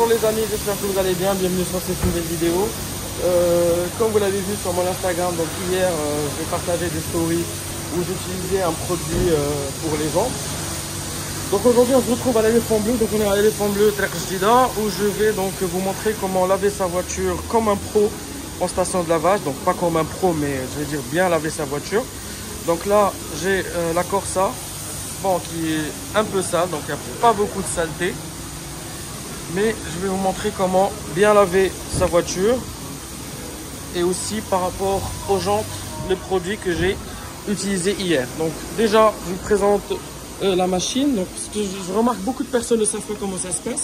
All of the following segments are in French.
Bonjour les amis, j'espère que vous allez bien, bienvenue sur cette nouvelle vidéo. Comme vous l'avez vu sur mon Instagram, donc hier j'ai partagé des stories où j'utilisais un produit pour les gens. Donc aujourd'hui on se retrouve à l'éléphant bleu, donc on est à l'éléphant bleu Trekjdida où je vais donc vous montrer comment laver sa voiture comme un pro en station de lavage. Donc pas comme un pro mais je vais dire bien laver sa voiture. Donc là j'ai la Corsa, bon, qui est un peu sale, donc il n'y a pas beaucoup de saleté. Mais je vais vous montrer comment bien laver sa voiture et aussi par rapport aux jantes, les produits que j'ai utilisés hier. Donc déjà, je vous présente la machine. Donc, parce que je remarque beaucoup de personnes ne savent pas comment ça se passe.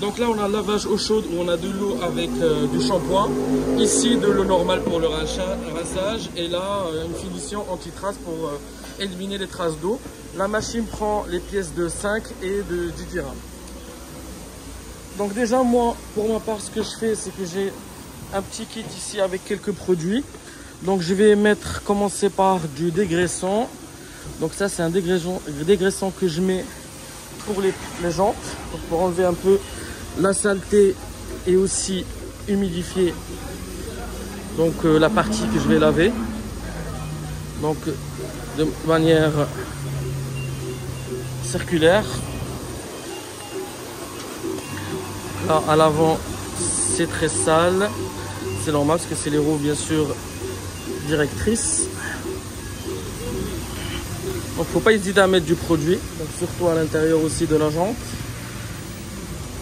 Donc là, on a un lavage eau chaude où on a de l'eau avec du shampoing. Ici, de l'eau normale pour le rinçage. Et là, une finition anti-trace pour éliminer les traces d'eau. La machine prend les pièces de 5 et de 10 dirhams. Donc déjà, moi, pour ma part, ce que je fais, c'est que j'ai un petit kit ici avec quelques produits. Donc je vais commencer par du dégraissant. Donc ça, c'est un dégraissant que je mets pour les jantes, donc pour enlever un peu la saleté et aussi humidifier donc la partie que je vais laver. Donc de manière circulaire. Là, à l'avant, c'est très sale. C'est normal parce que c'est les roues, bien sûr, directrices. Donc, faut pas hésiter à mettre du produit. Donc, surtout à l'intérieur aussi de la jante.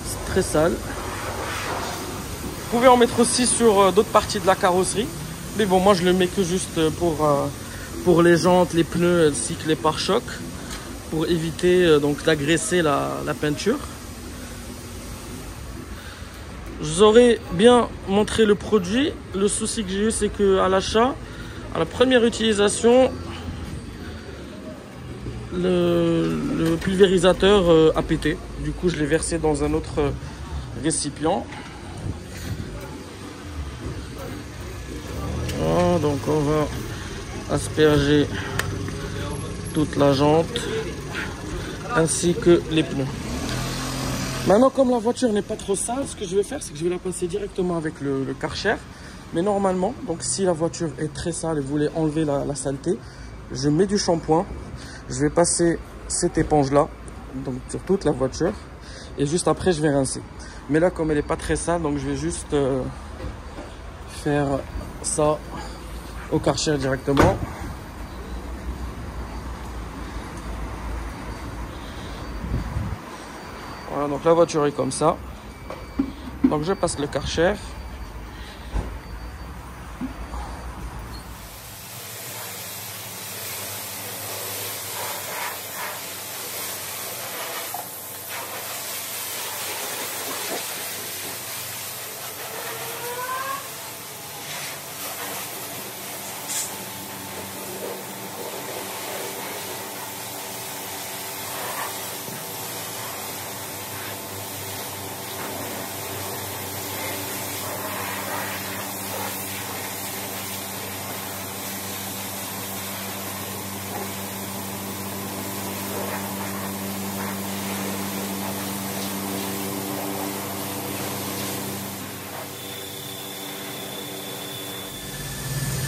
C'est très sale. Vous pouvez en mettre aussi sur d'autres parties de la carrosserie. Mais bon, moi, je le mets que juste pour les jantes, les pneus, ainsi que les pare-chocs. Pour éviter donc d'agresser la peinture. Je vous aurais bien montré le produit. Le souci que j'ai eu, c'est qu'à l'achat, à la première utilisation, le pulvérisateur a pété. Du coup, je l'ai versé dans un autre récipient. Voilà, donc on va asperger toute la jante ainsi que les pneus. Maintenant, comme la voiture n'est pas trop sale, ce que je vais faire, c'est que je vais la passer directement avec le Karcher. Mais normalement, donc si la voiture est très sale et vous voulez enlever la saleté, je mets du shampoing. Je vais passer cette éponge-là, donc sur toute la voiture. Et juste après, je vais rincer. Mais là, comme elle n'est pas très sale, donc je vais juste faire ça au Karcher directement. Voilà, donc la voiture est comme ça. Donc je passe le Karcher.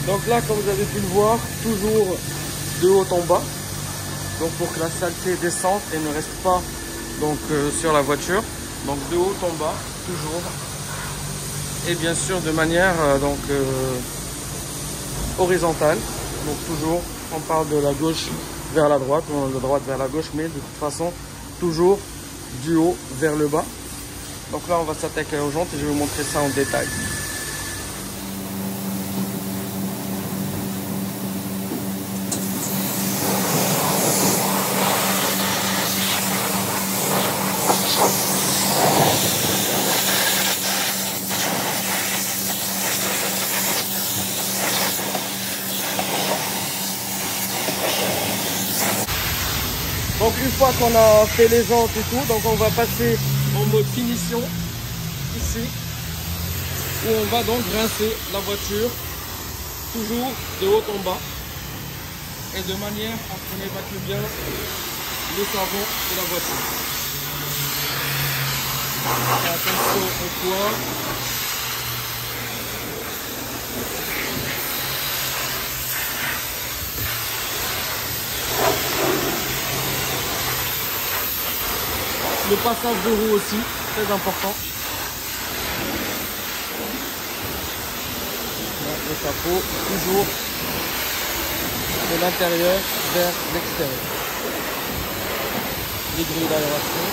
Donc là, comme vous avez pu le voir, toujours de haut en bas. Donc pour que la saleté descende et ne reste pas donc, sur la voiture. Donc de haut en bas, toujours. Et bien sûr de manière horizontale. Donc toujours, on parle de la gauche vers la droite, ou de la droite vers la gauche, mais de toute façon, toujours du haut vers le bas. Donc là, on va s'attaquer aux jantes et je vais vous montrer ça en détail. Donc une fois qu'on a fait les jantes et tout, donc on va passer en mode finition ici où on va donc rincer la voiture toujours de haut en bas et de manière à ce qu'on évacue bien le savon de la voiture. Attention au poids. Le passage de roue aussi, très important. Le chapeau, toujours de l'intérieur vers l'extérieur. Les grilles d'aération.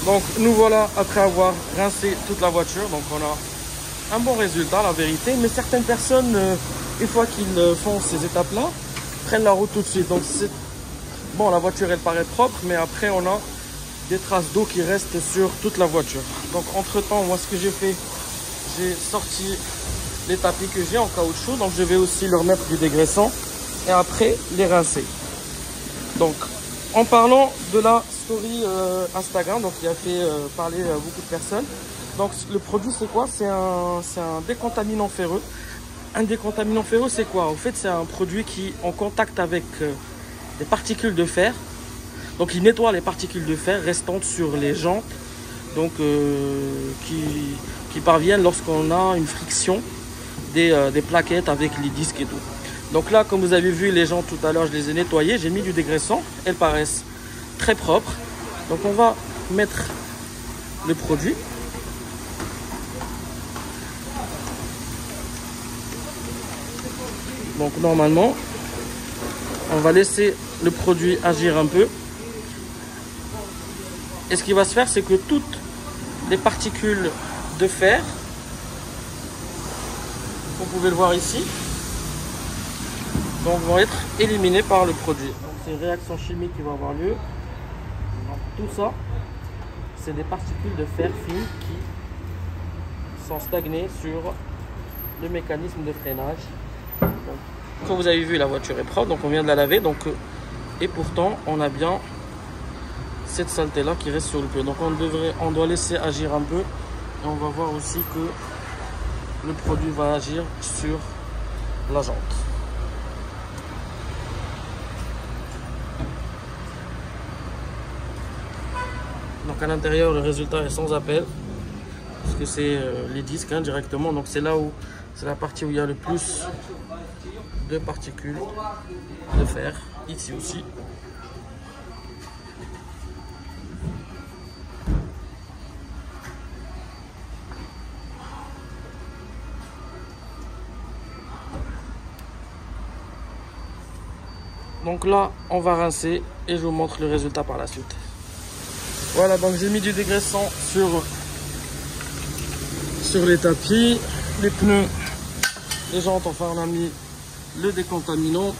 Donc nous voilà après avoir rincé toute la voiture, donc on a un bon résultat la vérité, mais certaines personnes, une fois qu'ils font ces étapes-là, prennent la route tout de suite. Donc bon, la voiture elle paraît propre, mais après on a des traces d'eau qui restent sur toute la voiture. Donc entre temps, moi ce que j'ai fait, j'ai sorti les tapis que j'ai en caoutchouc, donc je vais aussi leur mettre du dégraissant et après les rincer. Donc en parlant de la story Instagram, donc qui a fait parler beaucoup de personnes. Donc le produit c'est quoi? C'est un décontaminant ferreux. Un décontaminant ferreux c'est quoi? En fait c'est un produit qui en contact avec des particules de fer. Donc il nettoie les particules de fer restantes sur les jantes, donc qui parviennent lorsqu'on a une friction des plaquettes avec les disques et tout. Donc là, comme vous avez vu, les jantes tout à l'heure, je les ai nettoyées. J'ai mis du dégraissant. Elles paraissent très propres. Donc on va mettre le produit. Donc normalement, on va laisser le produit agir un peu. Et ce qui va se faire, c'est que toutes les particules de fer, vous pouvez le voir ici, donc vont être éliminés par le produit. Donc c'est une réaction chimique qui va avoir lieu. Donc, tout ça, c'est des particules de fer fines qui sont stagnées sur le mécanisme de freinage. Donc, comme vous avez vu, la voiture est propre, donc on vient de la laver. Donc, et pourtant, on a bien cette saleté là qui reste sur le pneu. Donc on doit laisser agir un peu. Et on va voir aussi que le produit va agir sur la jante. Donc à l'intérieur, le résultat est sans appel, parce que c'est les disques directement. Donc c'est là où c'est la partie où il y a le plus de particules de fer, ici aussi. Donc là, on va rincer et je vous montre le résultat par la suite. Voilà, donc j'ai mis du dégraissant sur les tapis, les pneus, les jantes, enfin on a mis le décontaminant.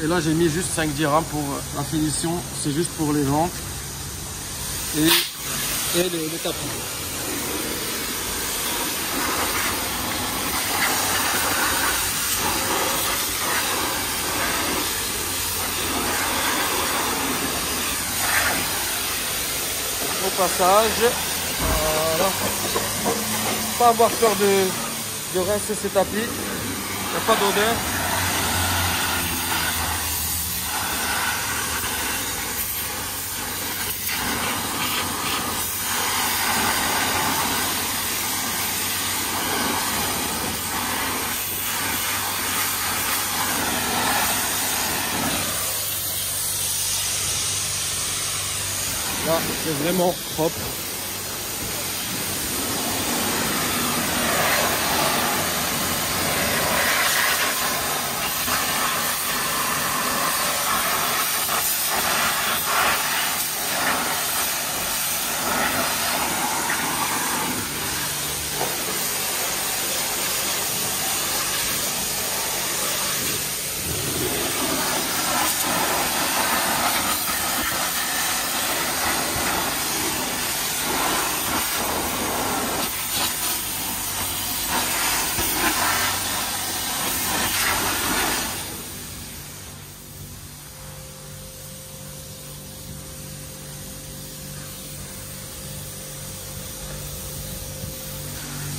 Et là j'ai mis juste 5 dirhams pour la finition, c'est juste pour les jantes et les tapis. Au passage, voilà. Pas avoir peur de rincer ces tapis, il n'y a pas d'odeur. Là, c'est vraiment propre.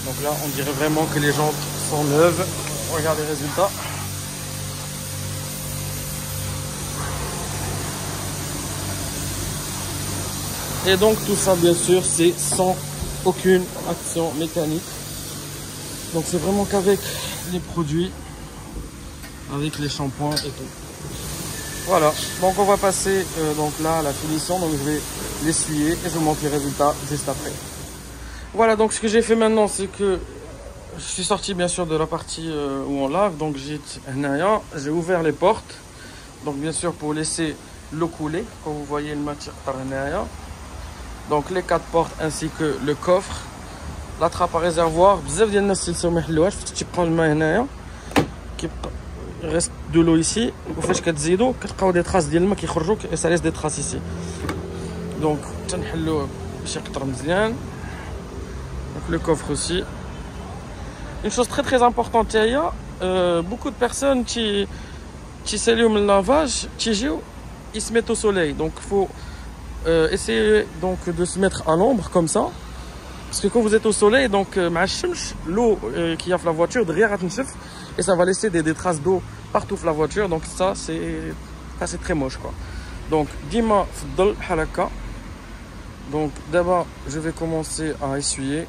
Donc là, on dirait vraiment que les jantes sont neuves. Regardez les résultats. Et donc tout ça, bien sûr, c'est sans aucune action mécanique. Donc c'est vraiment qu'avec les produits, avec les shampoings et tout. Voilà, donc on va passer donc là à la finition. Donc je vais l'essuyer et je vous montre les résultats juste après. Voilà, donc ce que j'ai fait maintenant, c'est que je suis sorti bien sûr de la partie où on lave. Donc j'ai ouvert les portes. Donc bien sûr pour laisser l'eau couler, comme vous voyez le matière par l'intérieur. Donc les 4 portes ainsi que le coffre, la trappe à réservoir. Bzaf ديال الناس تنساو ما يحلوهاش فاش تيبقاو الماء هنايا il reste de l'eau ici وفاش كتزيدوا كتلقاو دي تراس ديال الماء كيخرجوا et ça laisse des traces ici. Donc تنحلوه باش يقطر مزيان. Donc le coffre aussi. Une chose très importante, il y a beaucoup de personnes qui s'allument le lavage, ils se mettent au soleil. Donc il faut essayer donc de se mettre à l'ombre comme ça. Parce que quand vous êtes au soleil, donc l'eau qui y a dans la voiture, derrière et ça va laisser des traces d'eau partout dans la voiture. Donc ça c'est très moche quoi. Donc dima fdal halaka. Donc d'abord je vais commencer à essuyer.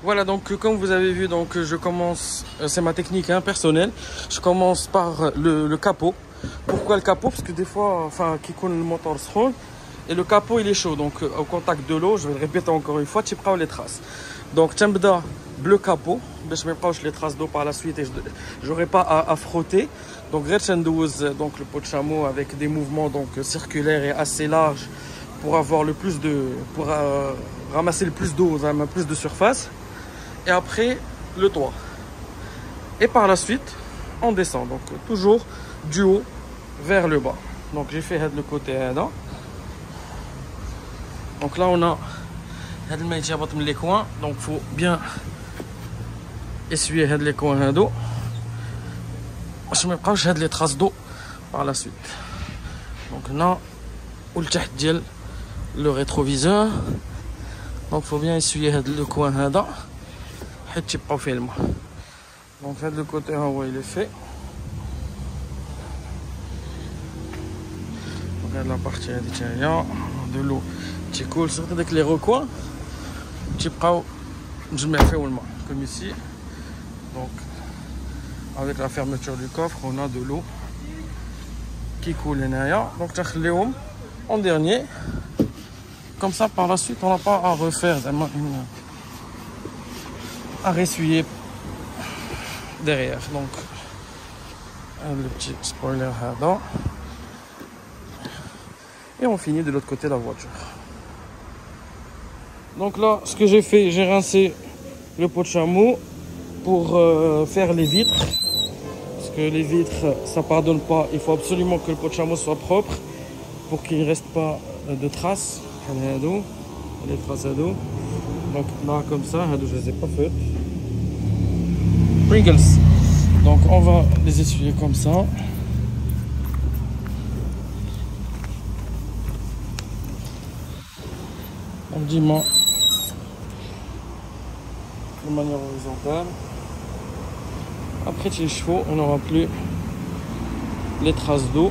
Voilà, donc comme vous avez vu, donc je commence, c'est ma technique personnelle, je commence par le capot. Pourquoi le capot? Parce que des fois, enfin, qui connaît le moteur se et le capot il est chaud, donc au contact de l'eau, je vais le répéter encore une fois, tu prends les traces. Donc tu as le capot, je ne mets pas les traces d'eau par la suite et je n'aurai pas à frotter. Donc donc le pot de chameau avec des mouvements donc circulaires et assez larges pour avoir le plus de, pour ramasser le plus d'eau, plus de surface. Et après le toit. Et par la suite, on descend. Donc toujours du haut vers le bas. Donc j'ai fait le côté là. Donc là on a les coins. Donc il faut bien essuyer les coins d'eau. Je ne mets pas les traces d'eau par la suite. Donc là, le rétroviseur. Donc il faut bien essuyer le coin là. Donc le côté en haut il est fait. Regarde la partie intérieure de l'eau qui coule surtout avec les recoins. Je mets fait comme ici. Donc avec la fermeture du coffre on a de l'eau qui coule donc en dernier. Comme ça par la suite on n'a pas à refaire à ressuyer derrière. Donc le petit spoiler là-dedans et on finit de l'autre côté de la voiture. Donc là ce que j'ai fait, j'ai rincé le pot de chameau pour faire les vitres. parce que les vitres, ça pardonne pas. Il faut absolument que le pot de chameau soit propre pour qu'il ne reste pas de traces. Les traces à dos. Donc là, comme ça, je les ai pas faites. Pringles. Donc on va les essuyer comme ça. Ondiment de manière horizontale. Après les chevaux, on n'aura plus les traces d'eau.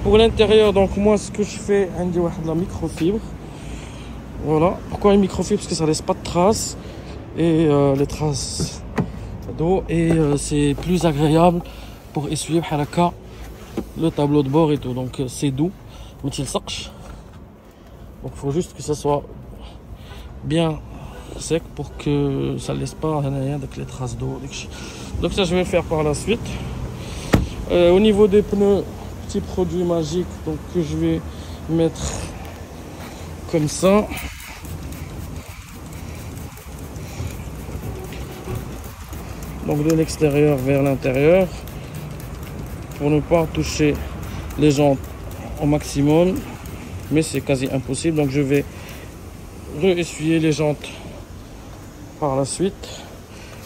Pour l'intérieur, donc moi ce que je fais, de la microfibre. Voilà. Pourquoi une microfibre? Parce que ça laisse pas de traces et les traces d'eau et c'est plus agréable pour essuyer le tableau de bord et tout. Donc c'est doux, mais il sèche. Donc il faut juste que ça soit bien sec pour que ça ne laisse pas rien avec les traces d'eau. Donc ça je vais le faire par la suite. Au niveau des pneus, petit produit magique donc que je vais mettre comme ça. Donc de l'extérieur vers l'intérieur pour ne pas toucher les jantes au maximum, mais c'est quasi impossible. Donc je vais re-essuyer les jantes par la suite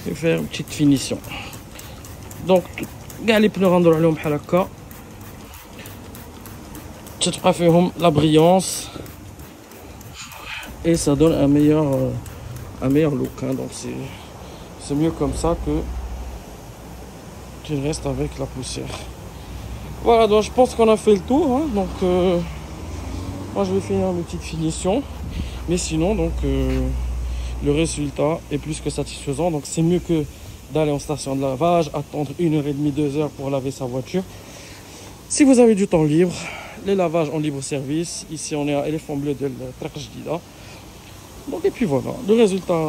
et faire une petite finition. Donc les pneus rendent بحال هكا تتبقى فيهم la brillance et ça donne un meilleur look hein. Donc c'est mieux comme ça que qu'il reste avec la poussière. Voilà, donc je pense qu'on a fait le tour hein. Donc moi je vais finir mes petites finitions, mais sinon donc le résultat est plus que satisfaisant. Donc c'est mieux que d'aller en station de lavage, attendre 1h30, 2 heures pour laver sa voiture. Si vous avez du temps libre, les lavages en libre service. Ici on est à Éléphant Bleu de Trek Jdida. Donc et puis voilà, le résultat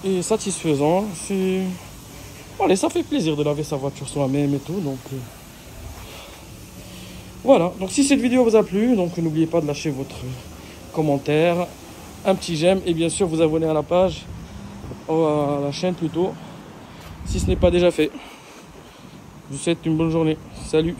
est satisfaisant. Allez, ça fait plaisir de laver sa voiture soi-même et tout. Donc voilà, donc si cette vidéo vous a plu, donc n'oubliez pas de lâcher votre commentaire, un petit j'aime et bien sûr vous abonner à la page, à la chaîne plutôt, si ce n'est pas déjà fait. Je vous souhaite une bonne journée. Salut.